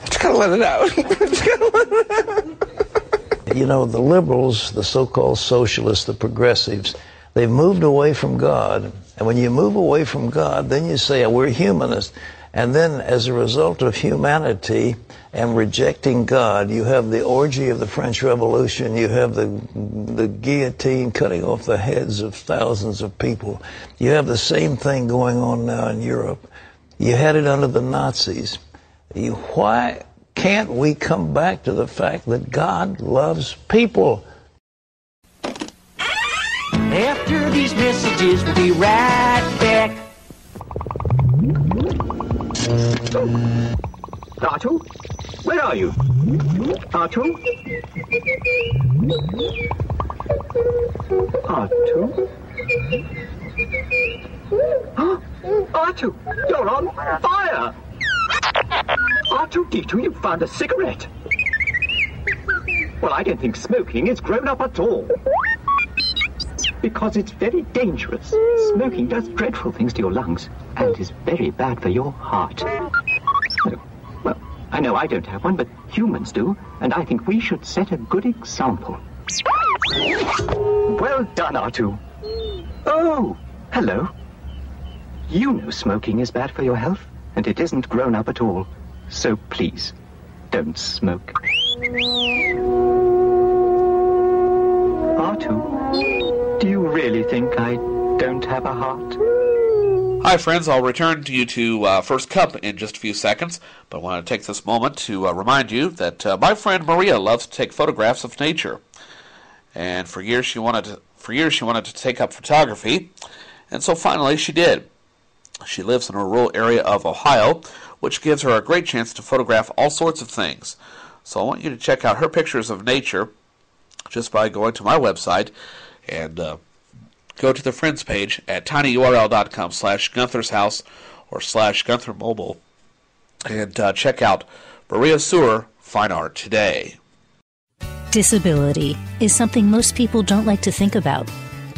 Just gotta let it out. Just gotta let it out. You know, the liberals, the so-called socialists, the progressives, they've moved away from God. And when you move away from God, then you say, we're humanists. And then as a result of humanity and rejecting God, you have the orgy of the French Revolution, you have the guillotine cutting off the heads of thousands of people. You have the same thing going on now in Europe. You had it under the Nazis. Why can't we come back to the fact that God loves people? After these messages, we'll be right back. Artu? Where are you? Artu? Artu? Huh? Artu, you're on fire! R2-D2, you found a cigarette. Well, I don't think smoking is grown up at all. Because it's very dangerous. Smoking does dreadful things to your lungs and is very bad for your heart. Well, I know I don't have one, but humans do, and I think we should set a good example. Well done, R2. Oh, hello. You know smoking is bad for your health, and it isn't grown up at all. So please, don't smoke. R2, do you really think I don't have a heart? Hi friends, I'll return to you to First Cup in just a few seconds, but I want to take this moment to remind you that my friend Maria loves to take photographs of nature. And for years she wanted to take up photography, and so finally she did. She lives in a rural area of Ohio, which gives her a great chance to photograph all sorts of things. So I want you to check out her pictures of nature just by going to my website and go to the Friends page at tinyurl.com/Gunther's House or /Gunther Mobile and check out Maria Sewer Fine Art today. Disability is something most people don't like to think about.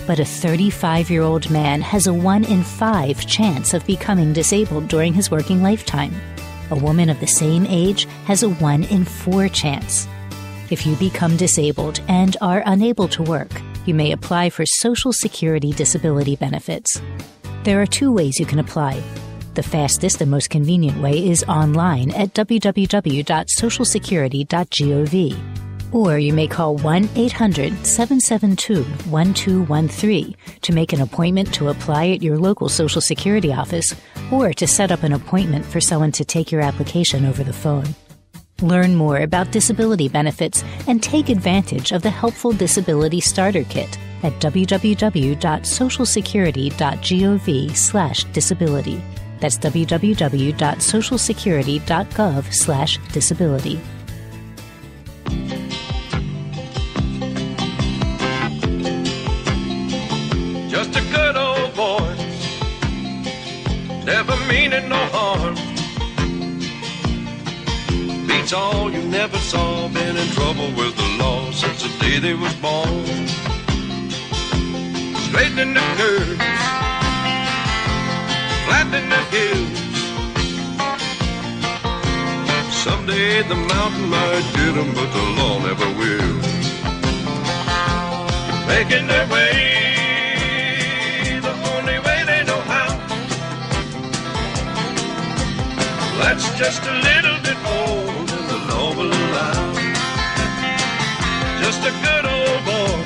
But a 35-year-old man has a 1 in 5 chance of becoming disabled during his working lifetime. A woman of the same age has a 1 in 4 chance. If you become disabled and are unable to work, you may apply for Social Security disability benefits. There are 2 ways you can apply. The fastest and most convenient way is online at www.socialsecurity.gov. Or you may call 1-800-772-1213 to make an appointment to apply at your local Social Security office or to set up an appointment for someone to take your application over the phone. Learn more about disability benefits and take advantage of the helpful Disability Starter Kit at www.socialsecurity.gov/disability. That's www.socialsecurity.gov/disability. Just a good old boy, never meaning no harm. Beats all you never saw, been in trouble with the law since the day they was born. Straightening the curves, flattening the hills. Someday the mountain might get them, but the law never will. Making their way that's just a little bit more than the law will allow. Just a good old boy,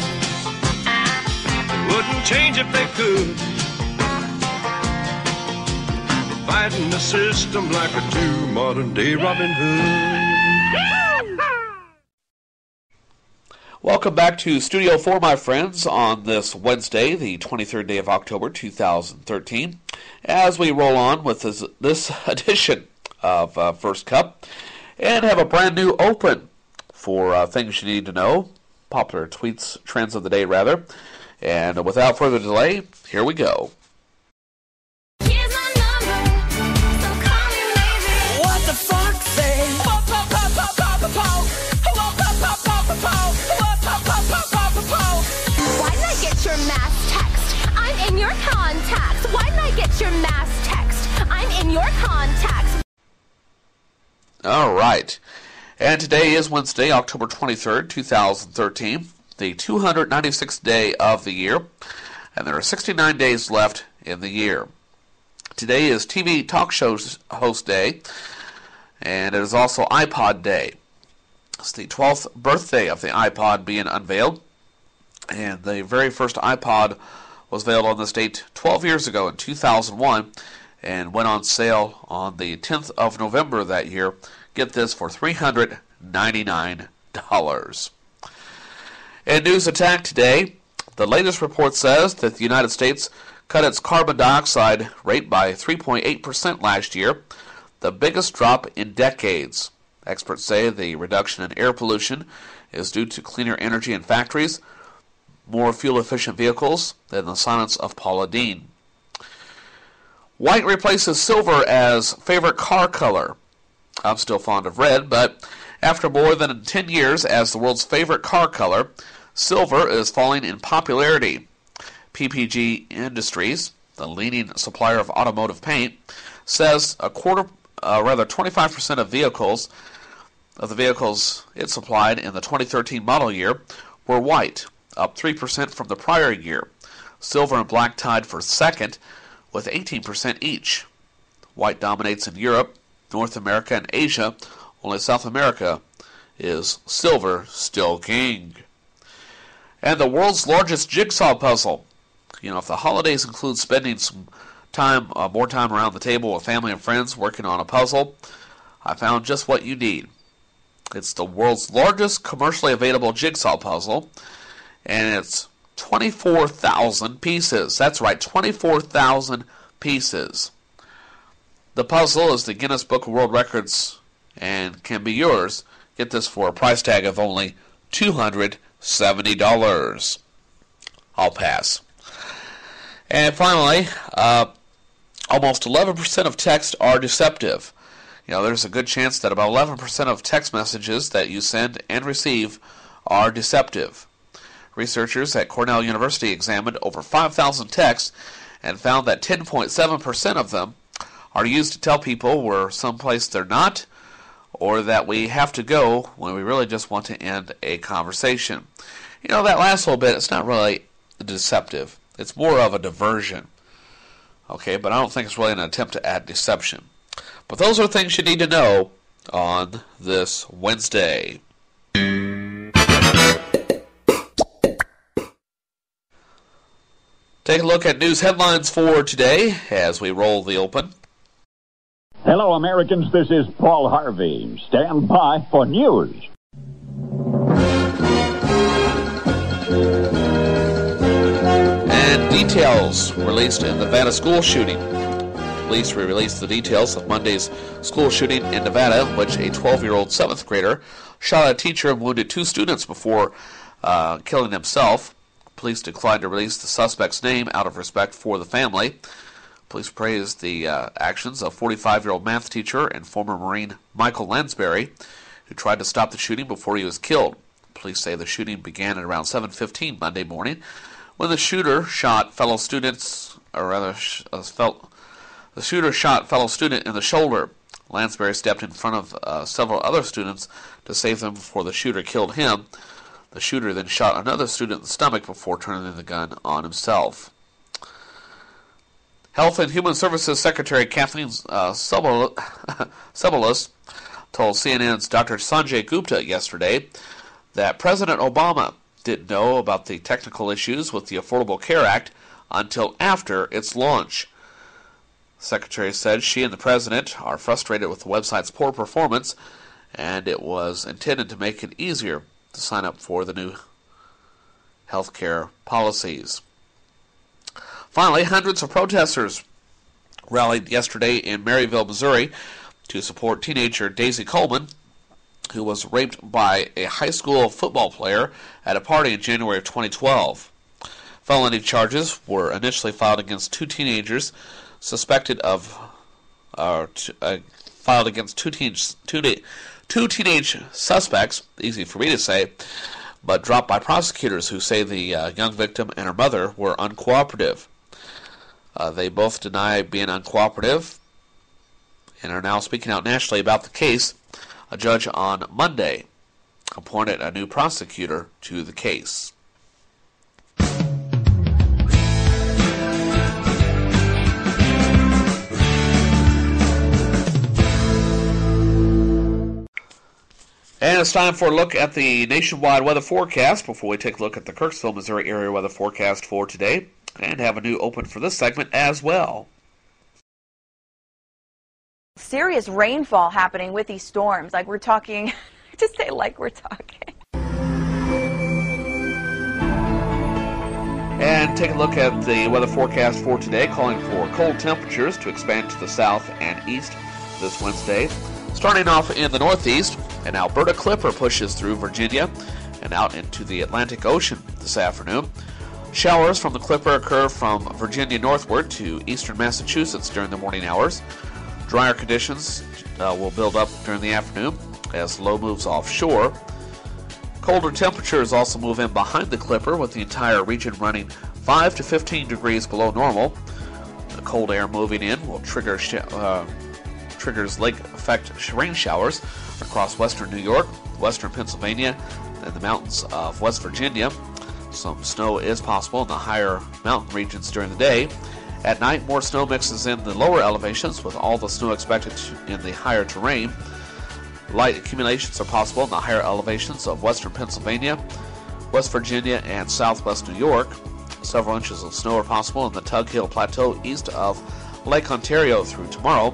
wouldn't change if they could. Fighting the system like a true modern-day Robin Hood. Welcome back to Studio 4, my friends, on this Wednesday, the 23rd day of October, 2013, as we roll on with this edition of First Cup, and have a brand new open for things you need to know, popular tweets, trends of the day rather. And without further delay, here we go. Here's my number, so call me maybe. What the fuck say? Why did I get your mass text? I'm in your contacts. your mass text. I'm in your contacts. All right. And today is Wednesday, October 23rd, 2013, the 296th day of the year, and there are 69 days left in the year. Today is TV Talk Show Host Day, and it is also iPod Day. It's the 12th birthday of the iPod being unveiled, and the very first iPod was unveiled on this date 12 years ago in 2001, and went on sale on the 10th of November that year. Get this, for $399. In news attack today, the latest report says that the United States cut its carbon dioxide rate by 3.8% last year, the biggest drop in decades. Experts say the reduction in air pollution is due to cleaner energy in factories, more fuel-efficient vehicles, and the silence of Paula Deen. White replaces silver as favorite car color. I'm still fond of red, but after more than 10 years as the world's favorite car color, silver is falling in popularity. PPG Industries, the leading supplier of automotive paint, says 25% of the vehicles it supplied in the 2013 model year were white, up 3% from the prior year. Silver and black tied for second, with 18% each. White dominates in Europe, North America, and Asia. Only South America is silver still king. And the world's largest jigsaw puzzle. You know, if the holidays include spending some time, more time around the table with family and friends working on a puzzle, I found just what you need. It's the world's largest commercially available jigsaw puzzle, and it's 24,000 pieces. That's right, 24,000 pieces. The puzzle is the Guinness Book of World Records and can be yours. Get this for a price tag of only $270. I'll pass. And finally, almost 11% of texts are deceptive. You know, there's a good chance that about 11% of text messages that you send and receive are deceptive. Researchers at Cornell University examined over 5,000 texts and found that 10.7% of them are used to tell people we're someplace they're not, or that we have to go when we really just want to end a conversation. You know, that last little bit, it's not really deceptive. It's more of a diversion. Okay, but I don't think it's really an attempt to add deception. But those are things you need to know on this Wednesday. Take a look at news headlines for today as we roll the open. Hello, Americans. This is Paul Harvey. Stand by for news. And details released in the Nevada school shooting. Police released the details of Monday's school shooting in Nevada, in which a 12-year-old 7th grader shot a teacher and wounded 2 students before killing himself. Police declined to release the suspect's name out of respect for the family. Police praised the actions of 45-year-old math teacher and former Marine Michael Lansbury, who tried to stop the shooting before he was killed. Police say the shooting began at around 7:15 Monday morning, when the shooter shot fellow students, the shooter shot fellow student in the shoulder. Lansbury stepped in front of several other students to save them before the shooter killed him. The shooter then shot another student in the stomach before turning the gun on himself. Health and Human Services Secretary Kathleen Sebelius told CNN's Dr. Sanjay Gupta yesterday that President Obama didn't know about the technical issues with the Affordable Care Act until after its launch. The Secretary said she and the President are frustrated with the website's poor performance, and it was intended to make it easier to sign up for the new health care policies. Finally, hundreds of protesters rallied yesterday in Maryville, Missouri, to support teenager Daisy Coleman, who was raped by a high school football player at a party in January of 2012. Felony charges were initially filed against 2 teenagers suspected of filed against two teenage suspects, easy for me to say, but dropped by prosecutors who say the young victim and her mother were uncooperative. They both deny being uncooperative and are now speaking out nationally about the case. A judge on Monday appointed a new prosecutor to the case. And it's time for a look at the nationwide weather forecast before we take a look at the Kirksville, Missouri area weather forecast for today and have a new open for this segment as well. Serious rainfall happening with these storms. Like we're talking, just say like we're talking. And take a look at the weather forecast for today, calling for cold temperatures to expand to the south and east this Wednesday. Starting off in the northeast, an Alberta Clipper pushes through Virginia and out into the Atlantic Ocean this afternoon. Showers from the Clipper occur from Virginia northward to eastern Massachusetts during the morning hours. Drier conditions will build up during the afternoon as low moves offshore. Colder temperatures also move in behind the Clipper, with the entire region running 5 to 15 degrees below normal. The cold air moving in will triggers lake effect rain showers across western New York, western Pennsylvania, and the mountains of West Virginia. Some snow is possible in the higher mountain regions during the day. At night, more snow mixes in the lower elevations, with all the snow expected in the higher terrain. Light accumulations are possible in the higher elevations of western Pennsylvania, West Virginia, and southwest New York. Several inches of snow are possible in the Tug Hill Plateau east of Lake Ontario through tomorrow.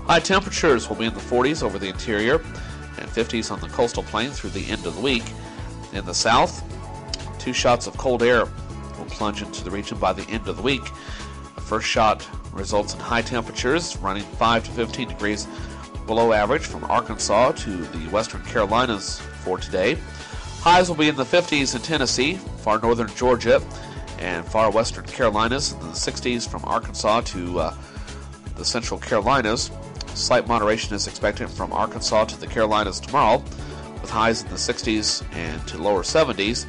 High temperatures will be in the 40s over the interior and 50s on the coastal plain through the end of the week. In the south, 2 shots of cold air will plunge into the region by the end of the week. The first shot results in high temperatures running 5 to 15 degrees below average from Arkansas to the western Carolinas for today. Highs will be in the 50s in Tennessee, far northern Georgia, and far western Carolinas, in the 60s from Arkansas to the central Carolinas. Slight moderation is expected from Arkansas to the Carolinas tomorrow, with highs in the 60s and to lower 70s.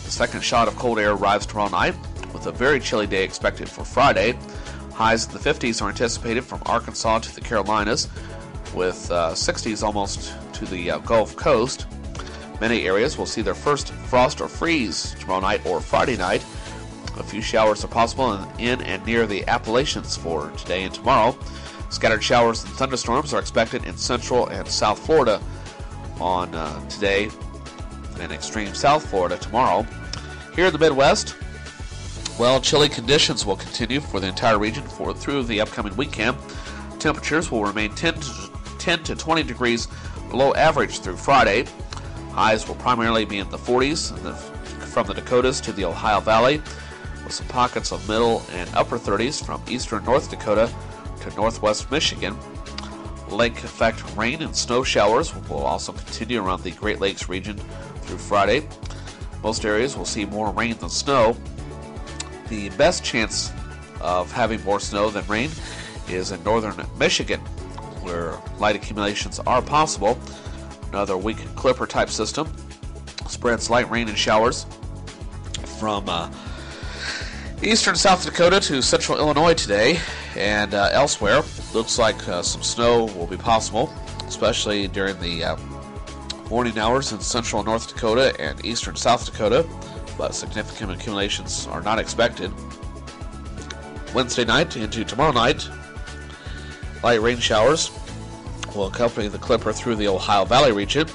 The second shot of cold air arrives tomorrow night, with a very chilly day expected for Friday. Highs in the 50s are anticipated from Arkansas to the Carolinas, with 60s almost to the Gulf Coast. Many areas will see their first frost or freeze tomorrow night or Friday night. A few showers are possible in and near the Appalachians for today and tomorrow. Scattered showers and thunderstorms are expected in central and south Florida on today, and extreme south Florida tomorrow. Here in the Midwest, well, chilly conditions will continue for the entire region through the upcoming weekend. Temperatures will remain 10 to 20 degrees below average through Friday. Highs will primarily be in the 40s from the Dakotas to the Ohio Valley, with some pockets of middle and upper 30s from eastern North Dakota to northwest Michigan. Lake effect rain and snow showers will also continue around the Great Lakes region through Friday. Most areas will see more rain than snow. The best chance of having more snow than rain is in northern Michigan, where light accumulations are possible. Another weak Clipper type system spreads light rain and showers from eastern South Dakota to central Illinois today, and elsewhere. Looks like some snow will be possible, especially during the morning hours in central North Dakota and eastern South Dakota, but significant accumulations are not expected. Wednesday night into tomorrow night, light rain showers will accompany the Clipper through the Ohio Valley region.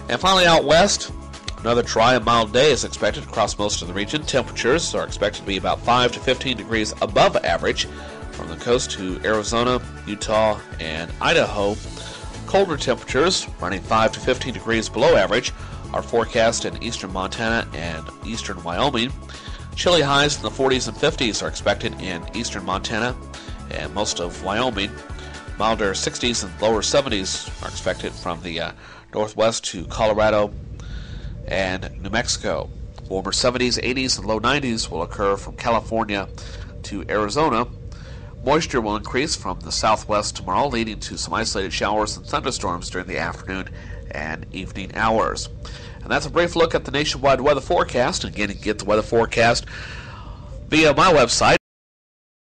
And finally out west, another dry and mild day is expected across most of the region. Temperatures are expected to be about 5 to 15 degrees above average from the coast to Arizona, Utah, and Idaho. Colder temperatures, running 5 to 15 degrees below average, are forecast in eastern Montana and eastern Wyoming. Chilly highs in the 40s and 50s are expected in eastern Montana and most of Wyoming. Milder 60s and lower 70s are expected from the northwest to Colorado and New Mexico. Warmer 70s, 80s, and low 90s will occur from California to Arizona. Moisture will increase from the southwest tomorrow, leading to some isolated showers and thunderstorms during the afternoon and evening hours. And that's a brief look at the nationwide weather forecast. Again, you can get the weather forecast via my website,